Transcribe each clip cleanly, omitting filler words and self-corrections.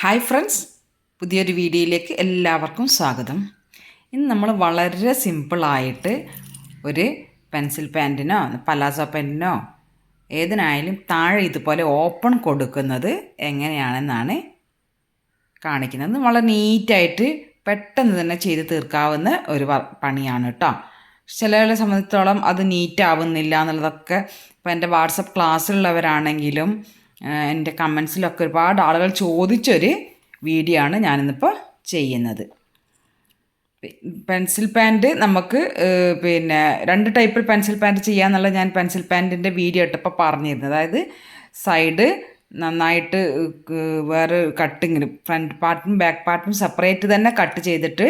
Hi friends, പുതിയൊരു വീഡിയോയിലേക്ക് എല്ലാവർക്കും സ്വാഗതം. ഇന്ന് നമ്മൾ വളരെ സിമ്പിളായിട്ട് ഒരു പെൻസിൽ പാൻറ്റിനോ പലാസോ പാൻറ്റിനോ ഏതിനായാലും താഴെ ഇതുപോലെ ഓപ്പൺ കൊടുക്കുന്നത് എങ്ങനെയാണെന്നാണ് കാണിക്കുന്നത്. വളരെ നീറ്റായിട്ട് പെട്ടെന്ന് തന്നെ ചെയ്ത് തീർക്കാവുന്ന ഒരു പണിയാണ് കേട്ടോ. ചിലരെ സംബന്ധിച്ചിടത്തോളം അത് നീറ്റാവുന്നില്ല എന്നുള്ളതൊക്കെ ഇപ്പോൾ എൻ്റെ വാട്സപ്പ് ക്ലാസ്സിലുള്ളവരാണെങ്കിലും എൻ്റെ കമൻസിലൊക്കെ ഒരുപാട് ആളുകൾ ചോദിച്ചൊരു വീഡിയോ ആണ് ഞാനിന്നിപ്പോൾ ചെയ്യുന്നത്. പെൻസിൽ പാൻറ്റ് നമുക്ക് രണ്ട് ടൈപ്പിൽ പെൻസിൽ പാൻറ്റ് ചെയ്യാമെന്നുള്ള ഞാൻ പെൻസിൽ പാൻറ്റിൻ്റെ വീഡിയോ ഇട്ടപ്പോൾ പറഞ്ഞിരുന്നത്. അതായത് സൈഡ് നന്നായിട്ട് വേറെ കട്ടിങ്ങിന് ഫ്രണ്ട് പാർട്ടും ബാക്ക് പാർട്ടും സെപ്പറേറ്റ് തന്നെ കട്ട് ചെയ്തിട്ട്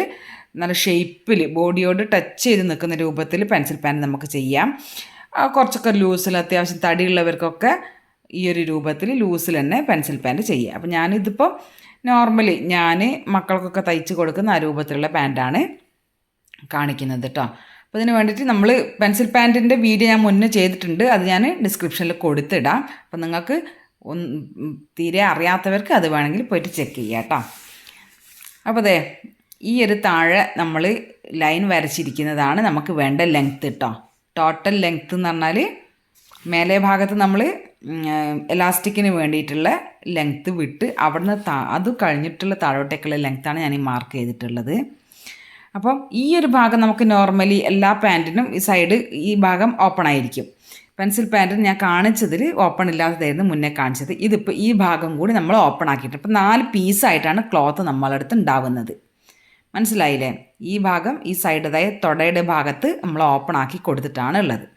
നല്ല ഷേപ്പിൽ ബോഡിയോട് ടച്ച് ചെയ്ത് നിൽക്കുന്ന രൂപത്തിൽ പെൻസിൽ പാൻറ്റ് നമുക്ക് ചെയ്യാം. കുറച്ചൊക്കെ ലൂസിൽ അത്യാവശ്യം തടിയുള്ളവർക്കൊക്കെ ഈ ഒരു രൂപത്തിൽ ലൂസിൽ തന്നെ പെൻസിൽ പാൻറ്റ് ചെയ്യുക. അപ്പോൾ ഞാനിതിപ്പോൾ നോർമലി ഞാൻ മക്കൾക്കൊക്കെ തയ്ച്ച് കൊടുക്കുന്ന ആ രൂപത്തിലുള്ള പാൻറ്റാണ് കാണിക്കുന്നത് കേട്ടോ. അപ്പോൾ അതിന് വേണ്ടിയിട്ട് നമ്മൾ പെൻസിൽ പാൻറ്റിൻ്റെ വീഡിയോ ഞാൻ മുന്നേ ചെയ്തിട്ടുണ്ട്, അത് ഞാൻ ഡിസ്ക്രിപ്ഷനിൽ കൊടുത്തിടാം. അപ്പോൾ നിങ്ങൾക്ക് തീരെ അറിയാത്തവർക്ക് അത് വേണമെങ്കിൽ പോയിട്ട് ചെക്ക് ചെയ്യാം കേട്ടോ. അപ്പോൾ അതെ, ഈ ഒരു താഴെ നമ്മൾ ലൈൻ വരച്ചിരിക്കുന്നതാണ് നമുക്ക് വേണ്ട ലെങ്ത്ത് കേട്ടോ. ടോട്ടൽ ലെങ്ത്ത് എന്ന് പറഞ്ഞാൽ മേലെ ഭാഗത്ത് നമ്മൾ എലാസ്റ്റിക്കിന് വേണ്ടിയിട്ടുള്ള ലെങ്ത്ത് വിട്ട് അവിടുന്ന് അത് കഴിഞ്ഞിട്ടുള്ള താഴോട്ടേക്കുള്ള ലെങ്ത്താണ് ഞാൻ ഈ മാർക്ക് ചെയ്തിട്ടുള്ളത്. അപ്പം ഈ ഒരു ഭാഗം നമുക്ക് നോർമലി എല്ലാ പാൻറ്റിനും ഈ സൈഡ് ഈ ഭാഗം ഓപ്പൺ ആയിരിക്കും. പെൻസിൽ പാൻറ്റിന് ഞാൻ കാണിച്ചതിൽ ഓപ്പൺ ഇല്ലാത്തതായിരുന്നു മുന്നേ കാണിച്ചത്. ഇതിപ്പോൾ ഈ ഭാഗം കൂടി നമ്മൾ ഓപ്പൺ ആക്കിയിട്ട് ഇപ്പം 4 പീസായിട്ടാണ് ക്ലോത്ത് നമ്മളടുത്ത് ഉണ്ടാവുന്നത്. മനസ്സിലായില്ലേ? ഈ ഭാഗം ഈ സൈഡ്, അതായത് തുടയുടെ ഭാഗത്ത് നമ്മൾ ഓപ്പൺ ആക്കി കൊടുത്തിട്ടാണ് ഉള്ളത്.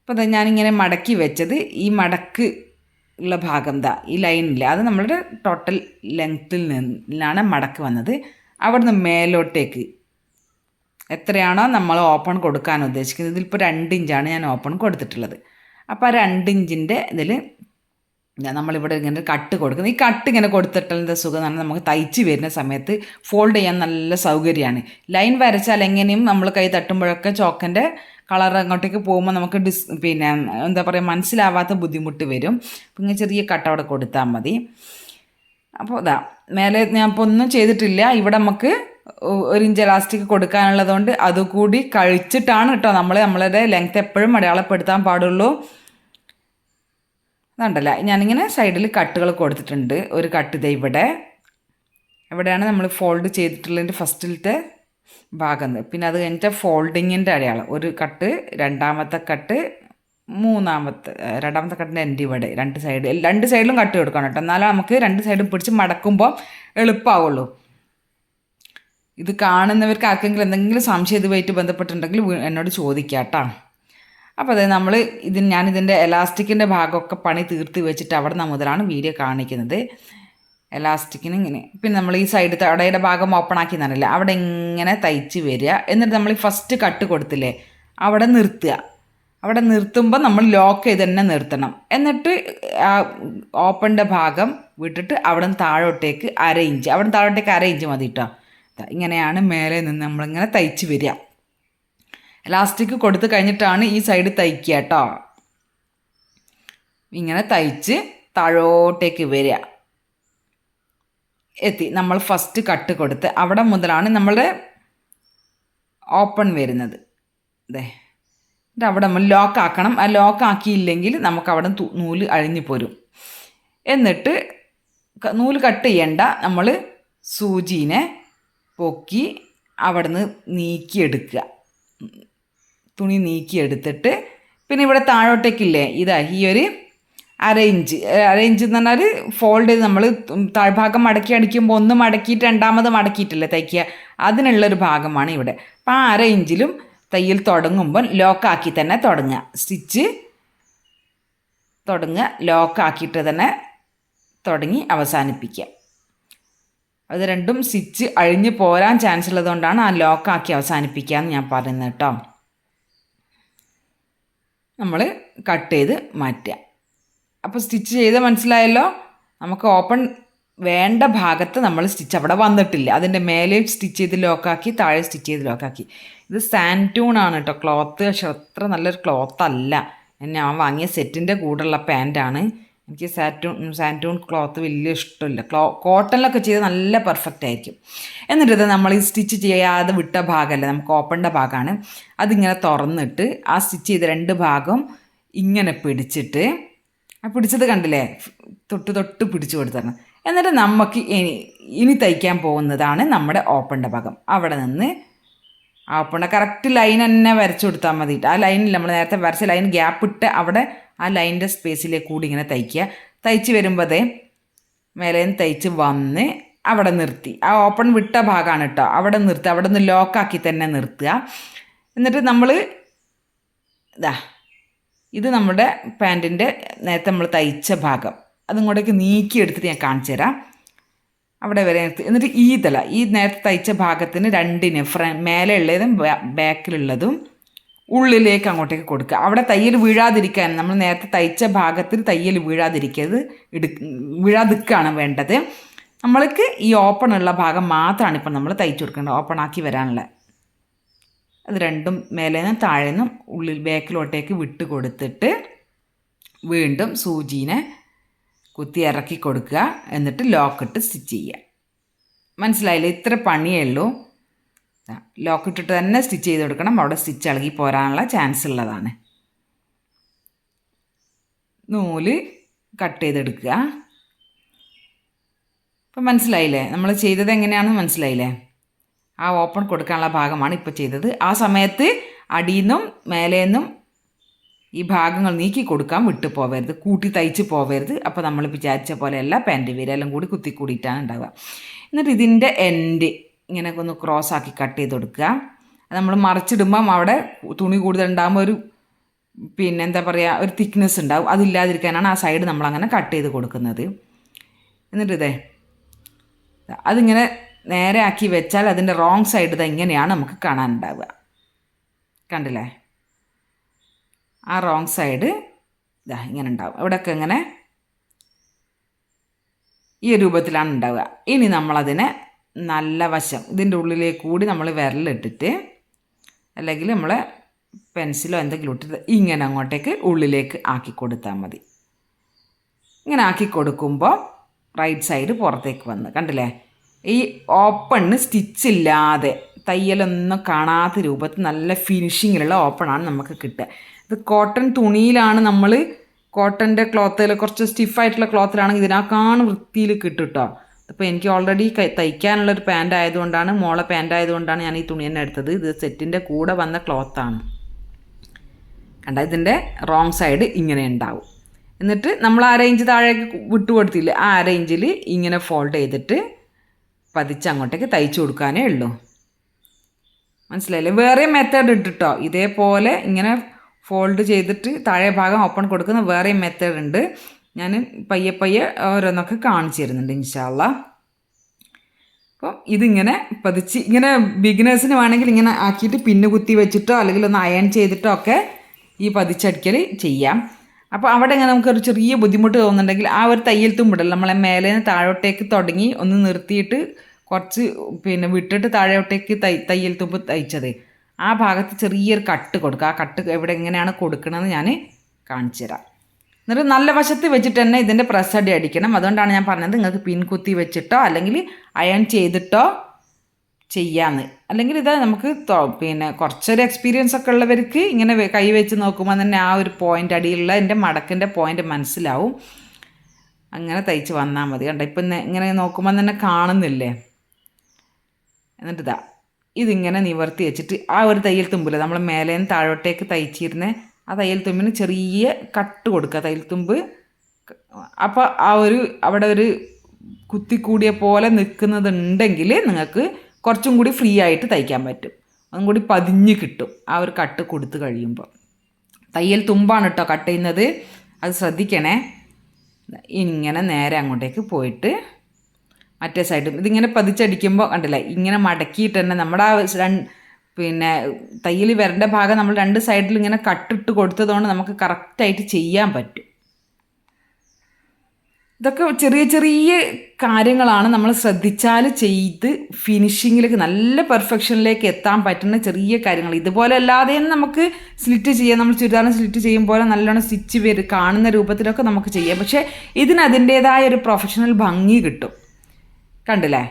അപ്പോൾ ഞാനിങ്ങനെ മടക്കി വെച്ചത് ഈ മടക്ക് ഉള്ള ഭാഗം ഈ ലൈനില്ല, അത് നമ്മളുടെ ടോട്ടൽ ലെങ്ത്തിൽ നിന്നാണ് മടക്ക് വന്നത്. അവിടുന്ന് മേലോട്ടേക്ക് എത്രയാണോ നമ്മൾ ഓപ്പൺ കൊടുക്കാൻ ഉദ്ദേശിക്കുന്നത്, ഇതിലിപ്പോൾ 2 ഇഞ്ചാണ് ഞാൻ ഓപ്പൺ കൊടുത്തിട്ടുള്ളത്. അപ്പോൾ ആ 2 ഇഞ്ചിൻ്റെ ഇതിൽ നമ്മളിവിടെ ഇങ്ങനെ കട്ട് കൊടുക്കുന്നത്. ഈ കട്ട് ഇങ്ങനെ കൊടുത്തിട്ടുള്ള സുഖം എന്ന് പറഞ്ഞാൽ നമുക്ക് തയ്ച്ച് വരുന്ന സമയത്ത് ഫോൾഡ് ചെയ്യാൻ നല്ല സൗകര്യമാണ്. ലൈൻ വരച്ചാൽ എങ്ങനെയും നമ്മൾ കൈ തട്ടുമ്പോഴൊക്കെ ചോക്കൻ്റെ കളർ അങ്ങോട്ടേക്ക് പോകുമ്പോൾ നമുക്ക് എന്താ പറയുക, മനസ്സിലാവാത്ത ബുദ്ധിമുട്ട് വരും. അപ്പം ഇങ്ങനെ ചെറിയ കട്ട് അവിടെ കൊടുത്താൽ മതി. അപ്പോൾ മേലെ ഞാൻ ഇപ്പോൾ ഒന്നും ചെയ്തിട്ടില്ല. ഇവിടെ നമുക്ക് 1 ഇഞ്ച് എലാസ്റ്റിക് കൊടുക്കാനുള്ളതുകൊണ്ട് അതുകൂടി കഴിച്ചിട്ടാണ് കേട്ടോ നമ്മളുടെ ലെങ്ത്ത് എപ്പോഴും അടയാളപ്പെടുത്താൻ പാടുള്ളൂ. അതുണ്ടല്ല, ഞാനിങ്ങനെ സൈഡിൽ കട്ടുകൾ കൊടുത്തിട്ടുണ്ട്. ഒരു കട്ട് ഇതേ എവിടെയാണ് നമ്മൾ ഫോൾഡ് ചെയ്തിട്ടുള്ളതിൻ്റെ ഫസ്റ്റിലത്തെ ഭാഗം. പിന്നെ അത് കഴിഞ്ഞിട്ട് ഫോൾഡിങ്ങിൻ്റെ അടയാളം, ഒരു കട്ട്, രണ്ടാമത്തെ കട്ട്, രണ്ടാമത്തെ കട്ടിൻ്റെ എൻ്റെ ഇവിടെ രണ്ട് സൈഡിലും കട്ട് കൊടുക്കണം കേട്ടോ. എന്നാലും നമുക്ക് 2 സൈഡും പിടിച്ച് മടക്കുമ്പോൾ എളുപ്പമാവുള്ളൂ. ഇത് കാണുന്നവർക്ക് ആർക്കെങ്കിലും എന്തെങ്കിലും സംശയം ഇതുമായിട്ട് ബന്ധപ്പെട്ടിട്ടുണ്ടെങ്കിൽ എന്നോട് ചോദിക്കാം കേട്ടോ. അപ്പോൾ അതെ, ഞാനിതിൻ്റെ എലാസ്റ്റിക്കിൻ്റെ ഭാഗമൊക്കെ പണി തീർത്ത് വെച്ചിട്ട് അവിടെ നിന്ന് മുതലാണ് വീഡിയോ കാണിക്കുന്നത്. എലാസ്റ്റിക്കിന് ഇങ്ങനെ, പിന്നെ നമ്മൾ ഈ സൈഡ് തടയുടെ ഭാഗം ഓപ്പൺ ആക്കി തന്നില്ല, അവിടെ ഇങ്ങനെ തയ്ച്ച് വരിക. എന്നിട്ട് നമ്മൾ ഈ ഫസ്റ്റ് കട്ട് കൊടുത്തില്ലേ, അവിടെ നിർത്തുക. അവിടെ നിർത്തുമ്പോൾ നമ്മൾ ലോക്ക് ചെയ്ത് തന്നെ നിർത്തണം. എന്നിട്ട് ആ ഓപ്പണിൻ്റെ ഭാഗം വിട്ടിട്ട് അവിടെ നിന്ന് താഴോട്ടേക്ക് 1/2 ഇഞ്ച്, അവിടെ നിന്ന് താഴോട്ടേക്ക് 1/2 ഇഞ്ച് മതി കേട്ടോ. ഇങ്ങനെയാണ് മേലെ നിന്ന് നമ്മളിങ്ങനെ തയ്ച്ച് വരിക. എലാസ്റ്റിക് കൊടുത്ത് കഴിഞ്ഞിട്ടാണ് ഈ സൈഡ് തയ്ക്കുക കേട്ടോ. ഇങ്ങനെ തയ്ച്ച് താഴോട്ടേക്ക് വരിക. നമ്മൾ ഫസ്റ്റ് കട്ട് കൊടുത്ത് അവിടെ മുതലാണ് നമ്മളുടെ ഓപ്പൺ വരുന്നത്. എന്നിട്ട് അവിടെ നമ്മൾ ലോക്ക് ആക്കണം. ആ ലോക്ക് ആക്കിയില്ലെങ്കിൽ നമുക്ക് അവിടെ നൂല് അഴിഞ്ഞു പോരും. എന്നിട്ട് നൂല് കട്ട് ചെയ്യണ്ട, നമ്മൾ സൂചീനെ പൊക്കി അവിടെ നിന്ന് നീക്കിയെടുക്കുക. തുണി നീക്കിയെടുത്തിട്ട് പിന്നെ ഇവിടെ താഴോട്ടേക്കില്ലേ, ഈ ഒരു 1/2 ഇഞ്ച് എന്ന് പറഞ്ഞാൽ ഫോൾഡ് ചെയ്ത് നമ്മൾ താഴ്ഭാഗം മടക്കി അടിക്കുമ്പോൾ ഒന്ന് മടക്കിയിട്ട് രണ്ടാമത് മടക്കിയിട്ടില്ലേ തയ്ക്കുക, അതിനുള്ളൊരു ഭാഗമാണ് ഇവിടെ. അപ്പം ആ 1/2 ഇഞ്ചിലും തയ്യൽ തുടങ്ങുമ്പോൾ ലോക്കാക്കി തന്നെ തുടങ്ങുക. സ്റ്റിച്ച് തുടങ്ങുക, ലോക്കാക്കിയിട്ട് തന്നെ തുടങ്ങി അവസാനിപ്പിക്കുക. അത് രണ്ടും സ്റ്റിച്ച് അഴിഞ്ഞ് പോരാൻ ചാൻസ് ഉള്ളതുകൊണ്ടാണ് ആ ലോക്കാക്കി അവസാനിപ്പിക്കുക എന്ന് ഞാൻ പറയുന്നത് കേട്ടോ. നമ്മൾ കട്ട് ചെയ്ത് മാറ്റുക. അപ്പോൾ സ്റ്റിച്ച് ചെയ്ത് മനസ്സിലായല്ലോ. നമുക്ക് ഓപ്പൺ വേണ്ട ഭാഗത്ത് നമ്മൾ സ്റ്റിച്ച് അവിടെ വന്നിട്ടില്ല, അതിൻ്റെ മേലെ സ്റ്റിച്ച് ചെയ്ത് ലോക്കാക്കി, താഴെ സ്റ്റിച്ച് ചെയ്ത് ലോക്കാക്കി. ഇത് സാൻറ്റൂണാണ് കേട്ടോ ക്ലോത്ത്. പക്ഷെ അത്ര നല്ലൊരു ക്ലോത്ത് അല്ല. ഞാൻ വാങ്ങിയ സെറ്റിൻ്റെ കൂടെയുള്ള പാൻറ്റാണ്. എനിക്ക് സാൻറ്റൂൺ ക്ലോത്ത് വലിയ ഇഷ്ടമില്ല. കോട്ടണിലൊക്കെ ചെയ്ത് നല്ല പെർഫെക്റ്റ് ആയിരിക്കും. എന്നിട്ട് നമ്മൾ ഈ സ്റ്റിച്ച് ചെയ്യാതെ വിട്ട ഭാഗമല്ലേ, നമുക്ക് ഓപ്പണിൻ്റെ ഭാഗമാണ്, അതിങ്ങനെ തുറന്നിട്ട് ആ സ്റ്റിച്ച് ചെയ്ത 2 ഭാഗം ഇങ്ങനെ പിടിച്ചിട്ട്, ആ പിടിച്ചത് കണ്ടില്ലേ, തൊട്ട് പിടിച്ചു കൊടുത്തരണം. എന്നിട്ട് നമുക്ക് ഇനി തയ്ക്കാൻ പോകുന്നതാണ് നമ്മുടെ ഓപ്പണിൻ്റെ ഭാഗം. അവിടെ നിന്ന് ഓപ്പണിൻ്റെ കറക്റ്റ് ലൈൻ തന്നെ വരച്ചു കൊടുത്താൽ മതിയിട്ട്. ആ ലൈനിൽ നമ്മൾ നേരത്തെ വരച്ച ലൈൻ ഗ്യാപ്പ് ഇട്ട് അവിടെ ആ ലൈനിൻ്റെ സ്പേസിലേക്ക് കൂടി ഇങ്ങനെ തയ്ക്കുക. തയ്ച്ച് വരുമ്പോഴേ മേലേന്ന് തയ്ച്ച് വന്ന് അവിടെ നിർത്തി, ആ ഓപ്പൺ വിട്ട ഭാഗമാണ് കേട്ടോ, അവിടെ നിർത്തുക. അവിടെ നിന്ന് ലോക്കാക്കി തന്നെ നിർത്തുക. എന്നിട്ട് നമ്മൾ ഇത് നമ്മുടെ പാൻറ്റിൻ്റെ നേരത്തെ നമ്മൾ തയ്ച്ച ഭാഗം അതിങ്ങോട്ടേക്ക് നീക്കിയെടുത്തിട്ട് ഞാൻ കാണിച്ചു തരാം. അവിടെ വരെ നിർത്തി. എന്നിട്ട് ഈ നേരത്തെ തയ്ച്ച ഭാഗത്തിന് 2 മേലെ ഉള്ളതും ബാക്കിലുള്ളതും ഉള്ളിലേക്ക് അങ്ങോട്ടേക്ക് കൊടുക്കുക. അവിടെ തയ്യൽ വീഴാതിരിക്കാൻ നമ്മൾ നേരത്തെ തയ്ച്ച ഭാഗത്തിൽ തയ്യൽ വീഴാതിരിക്കുകയാണ് വേണ്ടത്. നമ്മൾക്ക് ഈ ഓപ്പൺ ഉള്ള ഭാഗം മാത്രമാണ് ഇപ്പം നമ്മൾ തയ്ച്ചു കൊടുക്കേണ്ടത്, ഓപ്പൺ ആക്കി വരാനുള്ള. അത് രണ്ടും മേലേന്നും താഴേന്നും ഉള്ളിൽ ബാക്കിലോട്ടേക്ക് വിട്ട് കൊടുത്തിട്ട് വീണ്ടും സൂചീനെ കുത്തി ഇറക്കി കൊടുക്കുക. എന്നിട്ട് ലോക്കിട്ട് സ്റ്റിച്ച് ചെയ്യുക. മനസ്സിലായില്ലേ? ഇത്ര പണിയേ ഉള്ളൂ. ലോക്കിട്ടിട്ട് തന്നെ സ്റ്റിച്ച് ചെയ്ത് കൊടുക്കണം. അവിടെ സ്റ്റിച്ച് ഇളകി പോരാനുള്ള ചാൻസ് ഉള്ളതാണ്. നൂല് കട്ട് ചെയ്തെടുക്കുക. ഇപ്പം മനസ്സിലായില്ലേ നമ്മൾ ചെയ്തത് എങ്ങനെയാണെന്ന് മനസ്സിലായില്ലേ? ആ ഓപ്പൺ കൊടുക്കാനുള്ള ഭാഗമാണ് ഇപ്പോൾ ചെയ്തത്. ആ സമയത്ത് അടിയിൽനിന്നും മേലേന്നും ഈ ഭാഗങ്ങൾ നീക്കി കൊടുക്കാൻ വിട്ടു പോവരുത്, കൂട്ടി തയ്ച്ച് പോവരുത്. അപ്പോൾ നമ്മൾ വിചാരിച്ച പോലെയല്ല പാൻറ്റ് വിരലും കൂടി കുത്തി കൂടിയിട്ടാണ് ഉണ്ടാവുക. എന്നിട്ട് ഇതിൻ്റെ എൻഡ് ഇങ്ങനെ ഒന്ന് ക്രോസ് ആക്കി കട്ട് ചെയ്ത് കൊടുക്കുക. നമ്മൾ മറിച്ചിടുമ്പം അവിടെ തുണി കൂടുതൽ ഉണ്ടാകുമ്പോൾ ഒരു എന്താ പറയുക, ഒരു തിക്നെസ് ഉണ്ടാവും. അതില്ലാതിരിക്കാനാണ് ആ സൈഡ് നമ്മളങ്ങനെ കട്ട് ചെയ്ത് കൊടുക്കുന്നത്. എന്നിട്ട് അതിങ്ങനെ നേരെ ആക്കി വെച്ചാൽ അതിൻ്റെ റോങ് സൈഡ് ഇങ്ങനെയാണ് നമുക്ക് കാണാനുണ്ടാവുക. കണ്ടില്ലേ? ആ റോങ് സൈഡ് ഇങ്ങനെ ഉണ്ടാവും. ഇവിടെയൊക്കെ ഇങ്ങനെ ഈ രൂപത്തിലാണ് ഉണ്ടാവുക. ഇനി നമ്മളതിനെ നല്ല വശം ഇതിൻ്റെ ഉള്ളിലേക്ക് കൂടി നമ്മൾ വിരലിട്ടിട്ട് അല്ലെങ്കിൽ നമ്മൾ പെൻസിലോ എന്തെങ്കിലും ഇട്ടിട്ട് ഇങ്ങനെ അങ്ങോട്ടേക്ക് ഉള്ളിലേക്ക് ആക്കി കൊടുത്താൽ മതി. ഇങ്ങനെ ആക്കി കൊടുക്കുമ്പോൾ റൈറ്റ് സൈഡ് പുറത്തേക്ക് വന്ന് കണ്ടില്ലേ? ഈ ഓപ്പണിന് സ്റ്റിച്ചില്ലാതെ തയ്യലൊന്നും കാണാത്ത രൂപത്തിൽ നല്ല ഫിനിഷിങ്ങിലുള്ള ഓപ്പണാണ് നമുക്ക് കിട്ടുക. ഇത് കോട്ടൺ തുണിയിലാണ്, നമ്മൾ കോട്ടൻ്റെ ക്ലോത്തിൽ കുറച്ച് സ്റ്റിഫായിട്ടുള്ള ക്ലോത്തിലാണെങ്കിൽ ഇതിനേക്കാണ് വൃത്തിയിൽ കിട്ടും കേട്ടോ. അപ്പോൾ എനിക്ക് ഓൾറെഡി തയ്ക്കാനുള്ളൊരു പാൻറ് ആയതുകൊണ്ടാണ്, മോളെ പാൻറ് ആയതുകൊണ്ടാണ് ഞാൻ ഈ തുണി തന്നെ എടുത്തത്. ഇത് സെറ്റിൻ്റെ കൂടെ വന്ന ക്ലോത്താണ്. കണ്ട, ഇതിൻ്റെ റോങ് സൈഡ് ഇങ്ങനെ ഉണ്ടാവും. എന്നിട്ട് നമ്മൾ ആ റേഞ്ച് താഴേക്ക് വിട്ടുകൊടുത്തില്ലേ, ആ റേഞ്ചിൽ ഇങ്ങനെ ഫോൾഡ് ചെയ്തിട്ട് പതിച്ച് അങ്ങോട്ടേക്ക് തയ്ച്ചു കൊടുക്കാനേ ഉള്ളൂ. മനസ്സിലായില്ലേ? വേറെ മെത്തേഡ് ഇട്ടിട്ടോ ഇതേപോലെ ഇങ്ങനെ ഫോൾഡ് ചെയ്തിട്ട് താഴെ ഭാഗം ഓപ്പൺ കൊടുക്കുന്ന വേറെ മെത്തേഡ് ഉണ്ട്. ഞാൻ പയ്യെ ഓരോന്നൊക്കെ കാണിച്ചു തരുന്നുണ്ട് ഇൻഷാ അള്ളാ. അപ്പം ഇതിങ്ങനെ പതിച്ച് ഇങ്ങനെ ബിഗിനേഴ്സിന് വേണമെങ്കിൽ ഇങ്ങനെ ആക്കിയിട്ട് പിന്ന് കുത്തി വെച്ചിട്ടോ അല്ലെങ്കിൽ ഒന്ന് അയൺ ചെയ്തിട്ടോ ഒക്കെ ഈ പതിച്ചടിക്കൽ ചെയ്യാം. അപ്പോൾ അവിടെ ഇങ്ങനെ നമുക്കൊരു ചെറിയ ബുദ്ധിമുട്ട് തോന്നുന്നുണ്ടെങ്കിൽ ആ ഒരു തയ്യൽ തുമ്പിടൽ നമ്മളെ മേലെ നിന്ന് താഴോട്ടേക്ക് തുടങ്ങി ഒന്ന് നിർത്തിയിട്ട് കുറച്ച് വിട്ടിട്ട് താഴോട്ടേക്ക് തയ്യൽ തുമ്പ് തയ്ച്ചത് ആ ഭാഗത്ത് ചെറിയൊരു കട്ട് കൊടുക്കുക. ആ കട്ട് എങ്ങനെയാണ് കൊടുക്കണമെന്ന് ഞാൻ കാണിച്ചു തരാം. എന്നിട്ട് നല്ല വശത്ത് വെച്ചിട്ട് തന്നെ ഇതിൻ്റെ പ്രസ് അടി അടിക്കണം. അതുകൊണ്ടാണ് ഞാൻ പറഞ്ഞത് നിങ്ങൾക്ക് പിൻകുത്തി വെച്ചിട്ടോ അല്ലെങ്കിൽ അയൺ ചെയ്തിട്ടോ ചെയ്യാമെന്ന്. അല്ലെങ്കിൽ ഇത് നമുക്ക് കുറച്ചൊരു എക്സ്പീരിയൻസ് ഒക്കെ ഉള്ളവർക്ക് ഇങ്ങനെ കൈ വെച്ച് നോക്കുമ്പോൾ തന്നെ ആ ഒരു പോയിൻ്റ് അടിയിലുള്ള എൻ്റെ മടക്കിൻ്റെ പോയിൻ്റ് മനസ്സിലാവും. അങ്ങനെ തയ്ച്ച് വന്നാൽ മതി. കണ്ടോ, ഇപ്പം ഇങ്ങനെ നോക്കുമ്പോൾ തന്നെ കാണുന്നില്ലേ? എന്നിട്ട് ഇതിങ്ങനെ നിവർത്തി വെച്ചിട്ട് ആ ഒരു തയ്യൽ തുമ്പില്ല നമ്മൾ മേലേന്ന് താഴോട്ടേക്ക് തയ്ച്ചിരുന്നേ ആ തയ്യൽ തുമ്പിന് ചെറിയ കട്ട് കൊടുക്കുക. തയ്യൽ തുമ്പ് അപ്പോൾ അവിടെ ഒരു കുത്തിക്കൂടിയ പോലെ നിൽക്കുന്നതുണ്ടെങ്കിൽ നിങ്ങൾക്ക് കുറച്ചും കൂടി ഫ്രീ ആയിട്ട് തയ്ക്കാൻ പറ്റും. അതും കൂടി പതിഞ്ഞ് കിട്ടും ആ ഒരു കട്ട് കൊടുത്ത് കഴിയുമ്പോൾ. തയ്യൽ തുമ്പാണ് കേട്ടോ കട്ട് ചെയ്യുന്നത്, അത് ശ്രദ്ധിക്കണേ. ഇങ്ങനെ നേരെ അങ്ങോട്ടേക്ക് പോയിട്ട് മറ്റേ സൈഡും ഇതിങ്ങനെ പതിച്ചടിക്കുമ്പോൾ കണ്ടില്ലേ, ഇങ്ങനെ മടക്കിയിട്ട് തന്നെ നമ്മുടെ ആ തയ്യൽ വരേണ്ട ഭാഗം നമ്മൾ 2 സൈഡിൽ ഇങ്ങനെ കട്ടിട്ട് കൊടുത്തതുകൊണ്ട് നമുക്ക് കറക്റ്റായിട്ട് ചെയ്യാൻ പറ്റും. ഇതൊക്കെ ചെറിയ ചെറിയ കാര്യങ്ങളാണ് നമ്മൾ ശ്രദ്ധിച്ചാൽ ചെയ്ത് ഫിനിഷിങ്ങിലേക്ക് നല്ല പെർഫെക്ഷനിലേക്ക് എത്താൻ പറ്റുന്ന ചെറിയ കാര്യങ്ങൾ. ഇതുപോലെ അല്ലാതെയും നമുക്ക് സ്ലിറ്റ് ചെയ്യാം. നമ്മൾ ചുരിദാറിന് സ്ലിറ്റ് ചെയ്യും പോലെ നല്ലോണം സ്റ്റിച്ച് കാണുന്ന രൂപത്തിലൊക്കെ നമുക്ക് ചെയ്യാം. പക്ഷേ ഇതിന് അതിൻ്റേതായ ഒരു പ്രൊഫഷണൽ ഭംഗി കിട്ടും. കണ്ടില്ലേ?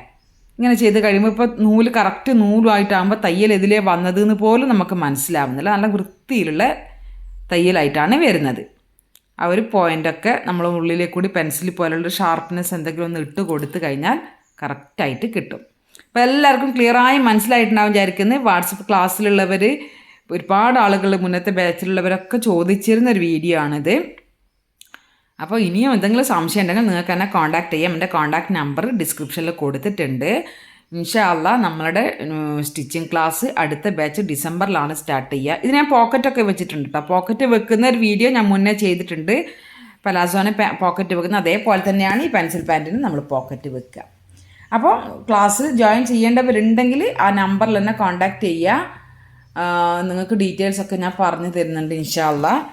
ഇങ്ങനെ ചെയ്ത് കഴിയുമ്പോൾ ഇപ്പോൾ നൂല് കറക്റ്റ് നൂലുമായിട്ടാകുമ്പോൾ തയ്യൽ ഇതിലേ വന്നതെന്ന് പോലും നമുക്ക് മനസ്സിലാവുന്നില്ല. നല്ല വൃത്തിയിലുള്ള തയ്യലായിട്ടാണ് വരുന്നത്. ആ ഒരു പോയിൻ്റൊക്കെ നമ്മൾ ഉള്ളിലേക്ക് കൂടി പെൻസിൽ പോലുള്ള ഷാർപ്പ്നെസ് എന്തെങ്കിലും ഒന്ന് ഇട്ട് കൊടുത്തു കഴിഞ്ഞാൽ കറക്റ്റായിട്ട് കിട്ടും. അപ്പോൾ എല്ലാവർക്കും ക്ലിയറായി മനസ്സിലായിട്ടുണ്ടാവും വിചാരിക്കുന്നത്. വാട്സപ്പ് ക്ലാസ്സിലുള്ളവർ, ഒരുപാട് ആളുകൾ മുന്നത്തെ ബാച്ചിലുള്ളവരൊക്കെ ചോദിച്ചിരുന്നൊരു വീഡിയോ ആണിത്. അപ്പോൾ ഇനിയും എന്തെങ്കിലും സംശയം ഉണ്ടെങ്കിൽ നിങ്ങൾക്ക് എന്നെ കോൺടാക്ട് ചെയ്യാം. എൻ്റെ കോൺടാക്ട് നമ്പർ ഡിസ്ക്രിപ്ഷനിൽ കൊടുത്തിട്ടുണ്ട്. ഇൻഷാ അല്ലാഹ് നമ്മളുടെ സ്റ്റിച്ചിങ് ക്ലാസ് അടുത്ത ബാച്ച് ഡിസംബറിലാണ് സ്റ്റാർട്ട് ചെയ്യുക. ഇത് ഞാൻ പോക്കറ്റൊക്കെ വെച്ചിട്ടുണ്ട് കേട്ടോ. പോക്കറ്റ് വെക്കുന്ന ഒരു വീഡിയോ ഞാൻ മുന്നേ ചെയ്തിട്ടുണ്ട്. പലാസോനെ പോക്കറ്റ് വെക്കുന്ന അതേപോലെ തന്നെയാണ് ഈ പെൻസിൽ പാൻറ്റിന് നമ്മൾ പോക്കറ്റ് വെക്കുക. അപ്പോൾ ക്ലാസ് ജോയിൻ ചെയ്യേണ്ടവരുണ്ടെങ്കിൽ ആ നമ്പറിൽ തന്നെ കോൺടാക്ട് ചെയ്യുക. നിങ്ങൾക്ക് ഡീറ്റെയിൽസൊക്കെ ഞാൻ പറഞ്ഞു തരുന്നുണ്ട് ഇൻഷാ അല്ലാഹ്.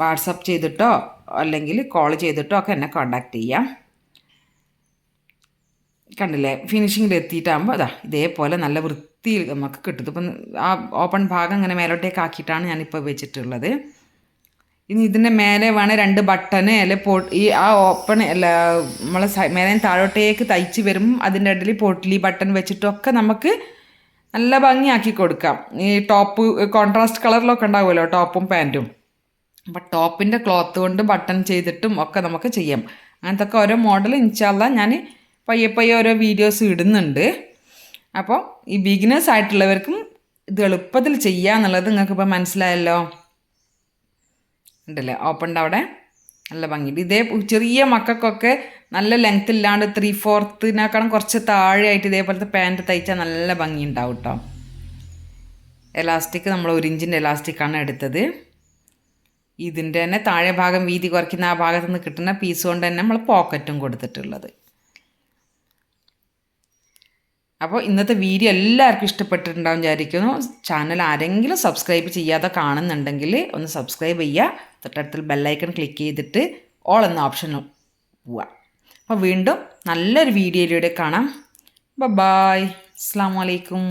വാട്സപ്പ് ചെയ്തിട്ടോ അല്ലെങ്കിൽ കോൾ ചെയ്തിട്ടോ ഒക്കെ എന്നെ കോൺടാക്ട് ചെയ്യാം. കണ്ടില്ലേ? ഫിനിഷിങ്ങിൽ എത്തിയിട്ടാകുമ്പോൾ ഇതേപോലെ നല്ല വൃത്തിയിൽ നമുക്ക് കിട്ടും. ഇപ്പം ആ ഓപ്പൺ ഭാഗം ഇങ്ങനെ മേലോട്ടേക്ക് ആക്കിയിട്ടാണ് ഞാനിപ്പോൾ വെച്ചിട്ടുള്ളത്. ഇനി ഇതിൻ്റെ മേലെ വേണേൽ 2 ബട്ടണ് അല്ലെ ഈ ആ ഓപ്പൺ അല്ല നമ്മൾ മേലെ താഴോട്ടേക്ക് തയ്ച്ച് വരുമ്പം അതിൻ്റെ ഇടയിൽ പോട്ടിലി ബട്ടൺ വെച്ചിട്ടൊക്കെ നമുക്ക് നല്ല ഭംഗിയാക്കി കൊടുക്കാം. ഈ ടോപ്പ് കോൺട്രാസ്റ്റ് കളറിലൊക്കെ ഉണ്ടാവുമല്ലോ ടോപ്പും പാൻറ്റും. അപ്പം ടോപ്പിൻ്റെ ക്ലോത്ത് കൊണ്ട് ബട്ടൺ ചെയ്തിട്ടും ഒക്കെ നമുക്ക് ചെയ്യാം. അങ്ങനത്തെ ഒക്കെ ഓരോ മോഡൽ ഇൻഷാ അല്ലാഹ് ഞാൻ പയ്യെ ഓരോ വീഡിയോസ് ഇടുന്നുണ്ട്. അപ്പോൾ ഈ ബിഗിനേഴ്സ് ആയിട്ടുള്ളവർക്കും ഇത് എളുപ്പത്തിൽ ചെയ്യാന്നുള്ളത് നിങ്ങൾക്കിപ്പോൾ മനസ്സിലായല്ലോ. ഉണ്ടല്ലേ? ഓപ്പണിൻ്റെ അവിടെ നല്ല ഭംഗിയുണ്ട്. ഇതേ ചെറിയ മക്കൾക്കൊക്കെ നല്ല ലെങ്ത് ഇല്ലാണ്ട് 3/4 കുറച്ച് താഴെയായിട്ട് ഇതേപോലത്തെ പാൻറ്റ് തയ്ച്ചാൽ നല്ല ഭംഗി ഉണ്ടാവും കേട്ടോ. എലാസ്റ്റിക് നമ്മൾ 1 ഇഞ്ചിൻ്റെ എലാസ്റ്റിക്കാണ് എടുത്തത്. ഇതിൻ്റെ തന്നെ താഴെ ഭാഗം വീതി കുറയ്ക്കുന്ന ആ ഭാഗത്തു നിന്ന് കിട്ടുന്ന പീസ് കൊണ്ട് തന്നെ നമ്മൾ പോക്കറ്റും കൊടുത്തിട്ടുള്ളത്. അപ്പോൾ ഇന്നത്തെ വീഡിയോ എല്ലാവർക്കും ഇഷ്ടപ്പെട്ടിട്ടുണ്ടാവും വിചാരിക്കുന്നു. ചാനൽ ആരെങ്കിലും സബ്സ്ക്രൈബ് ചെയ്യാതെ കാണുന്നുണ്ടെങ്കിൽ ഒന്ന് സബ്സ്ക്രൈബ് ചെയ്യുക. തൊട്ടടുത്തിൽ ബെല്ലൈക്കൺ ക്ലിക്ക് ചെയ്തിട്ട് ഓൾ എന്ന ഓപ്ഷൻ പോവുക. അപ്പോൾ വീണ്ടും നല്ലൊരു വീഡിയോയിലൂടെ കാണാം. ബൈ. അസ്സലാമു അലൈക്കും.